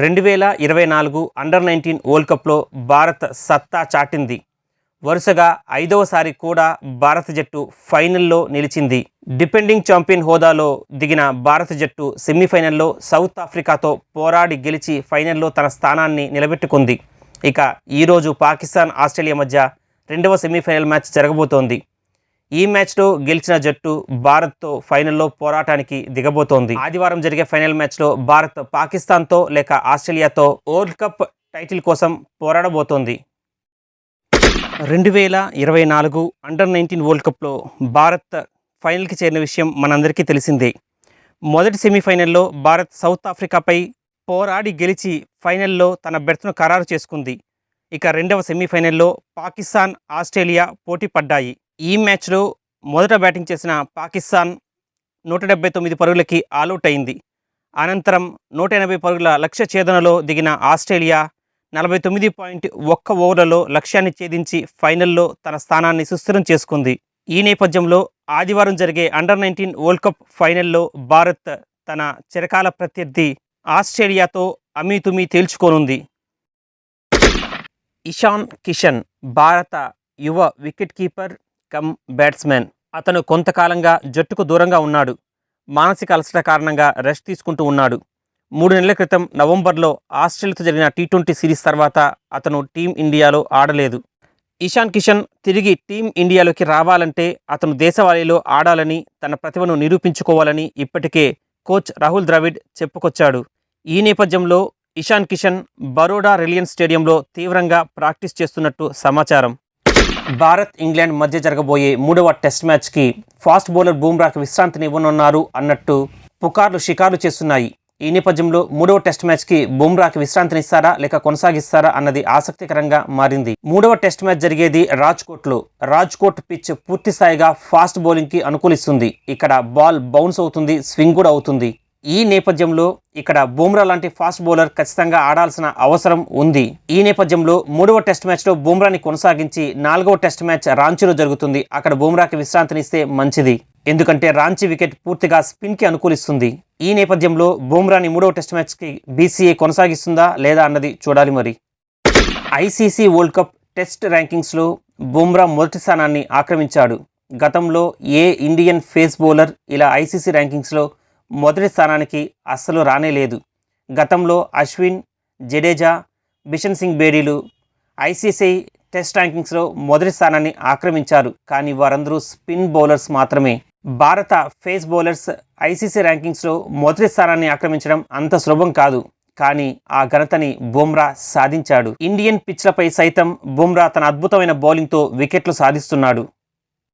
2024 under-19 world కప్లో భారత్ సత్తా చాటింది. వరుసగా 5వసారి కూడా భారత జట్టు ఫైనల్లో నిలిచింది. డిఫెండింగ్ ఛాంపియన్ హోదాలో దిగిన భారత జట్టు సెమీఫైనల్లో సౌత్ ఆఫ్రికాతో పోరాడి గెలిచి ఫైనల్లో తన స్థానాన్ని నిలబెట్టుకుంది. ఇక ఈరోజు పాకిస్తాన్, ఆస్ట్రేలియా మధ్య రెండవ సెమీఫైనల్ మ్యాచ్ జరగబోతోంది. ఈ మ్యాచ్లో గెలిచిన జట్టు భారత్తో ఫైనల్లో పోరాటానికి దిగబోతోంది. ఆదివారం జరిగే ఫైనల్ మ్యాచ్లో భారత్ పాకిస్తాన్తో లేక ఆస్ట్రేలియాతో వరల్డ్ కప్ టైటిల్ కోసం పోరాడబోతోంది. 2024 అండర్-19 వరల్డ్ కప్లో భారత్ ఫైనల్కి చేరిన విషయం మనందరికీ తెలిసిందే. మొదటి సెమీఫైనల్లో భారత్ సౌత్ ఆఫ్రికాపై పోరాడి గెలిచి ఫైనల్లో తన బెర్త్ను ఖరారు చేసుకుంది. ఇక రెండవ సెమీఫైనల్లో పాకిస్తాన్, ఆస్ట్రేలియా పోటీ పడ్డాయి. ఈ మ్యాచ్లో మొదట బ్యాటింగ్ చేసిన పాకిస్తాన్ 179 పరుగులకి ఆలౌట్ అయింది. అనంతరం 180 పరుగుల లక్ష్య ఛేదనలో దిగిన ఆస్ట్రేలియా 49.1 ఓవర్లలో లక్ష్యాన్ని ఛేదించి ఫైనల్లో తన స్థానాన్ని సుస్థిరం చేసుకుంది. ఈ నేపథ్యంలో ఆదివారం జరిగే అండర్-19 వరల్డ్ కప్ ఫైనల్లో భారత్ తన చిరకాల ప్రత్యర్థి ఆస్ట్రేలియాతో అమీతుమీ తేల్చుకోనుంది. ఇషాన్ కిషన్ భారత యువ వికెట్ కీపర్ కమ్ బ్యాట్స్మెన్. అతను కొంతకాలంగా జట్టుకు దూరంగా ఉన్నాడు. మానసిక అలసట కారణంగా రెస్ట్ తీసుకుంటూ ఉన్నాడు. 3 నెలల క్రితం నవంబర్లో ఆస్ట్రేలియాతో జరిగిన టీ20 సిరీస్ తర్వాత అతను టీమిండియాలో ఆడలేదు. ఇషాన్ కిషన్ తిరిగి టీమిండియాలోకి రావాలంటే అతను దేశవాళీలో ఆడాలని, తన ప్రతిభను నిరూపించుకోవాలని ఇప్పటికే కోచ్ రాహుల్ ద్రవిడ్ చెప్పుకొచ్చాడు. ఈ నేపథ్యంలో ఇషాన్ కిషన్ బరోడా రిలయన్స్ స్టేడియంలో తీవ్రంగా ప్రాక్టీస్ చేస్తున్నట్టు సమాచారం. భారత్, ఇంగ్లాండ్ మధ్య జరగబోయే 3వ టెస్ట్ మ్యాచ్కి ఫాస్ట్ బౌలర్ బుమ్రాకి విశ్రాంతిని ఇవ్వనున్నారు అన్నట్టు పుకార్లు షికార్లు చేస్తున్నాయి. ఈ నేపథ్యంలో 3వ టెస్ట్ మ్యాచ్కి బుమ్రాకి విశ్రాంతినిస్తారా లేక కొనసాగిస్తారా అన్నది ఆసక్తికరంగా మారింది. 3వ టెస్ట్ మ్యాచ్ జరిగేది రాజ్కోట్లో. రాజ్కోట్ పిచ్ పూర్తి స్థాయిగా ఫాస్ట్ బౌలింగ్కి అనుకూలిస్తుంది. ఇక్కడ బాల్ బౌన్స్ అవుతుంది, స్వింగ్ కూడా అవుతుంది. ఈ నేపథ్యంలో ఇక్కడ బుమ్రా లాంటి ఫాస్ట్ బౌలర్ ఖచ్చితంగా ఆడాల్సిన అవసరం ఉంది. ఈ నేపథ్యంలో 3వ టెస్ట్ మ్యాచ్లో బుమ్రాని కొనసాగించి 4వ టెస్ట్ మ్యాచ్ రాంచీలో జరుగుతుంది. అక్కడ బుమ్రాకి విశ్రాంతినిస్తే మంచిది. ఎందుకంటే రాంచీ వికెట్ పూర్తిగా స్పిన్కి అనుకూలిస్తుంది. ఈ నేపథ్యంలో బుమ్రాని 3వ టెస్ట్ మ్యాచ్కి బీసీఏ కొనసాగిస్తుందా లేదా అన్నది చూడాలి. మరి ఐసీసీ వరల్డ్ కప్ టెస్ట్ ర్యాంకింగ్స్లో బుమ్రా మొదటి స్థానాన్ని ఆక్రమించాడు. గతంలో ఏ ఇండియన్ ఫేస్ బౌలర్ ఇలా ఐసీసీ ర్యాంకింగ్స్లో మొదటి స్థానానికి అస్సలు రానేలేదు. గతంలో అశ్విన్, జడేజా, బిషన్ సింగ్ బేడీలు ఐసీసీ టెస్ట్ ర్యాంకింగ్స్లో మొదటి స్థానాన్ని ఆక్రమించారు. కానీ వారందరూ స్పిన్ బౌలర్స్ మాత్రమే. భారత ఫేస్ బౌలర్స్ ఐసీసీ ర్యాంకింగ్స్లో మొదటి స్థానాన్ని ఆక్రమించడం అంత సులభం కాదు. కానీ ఆ ఘనతని బుమ్రా సాధించాడు. ఇండియన్ పిచ్లపై సైతం బుమ్రా తన అద్భుతమైన బౌలింగ్తో వికెట్లు సాధిస్తున్నాడు.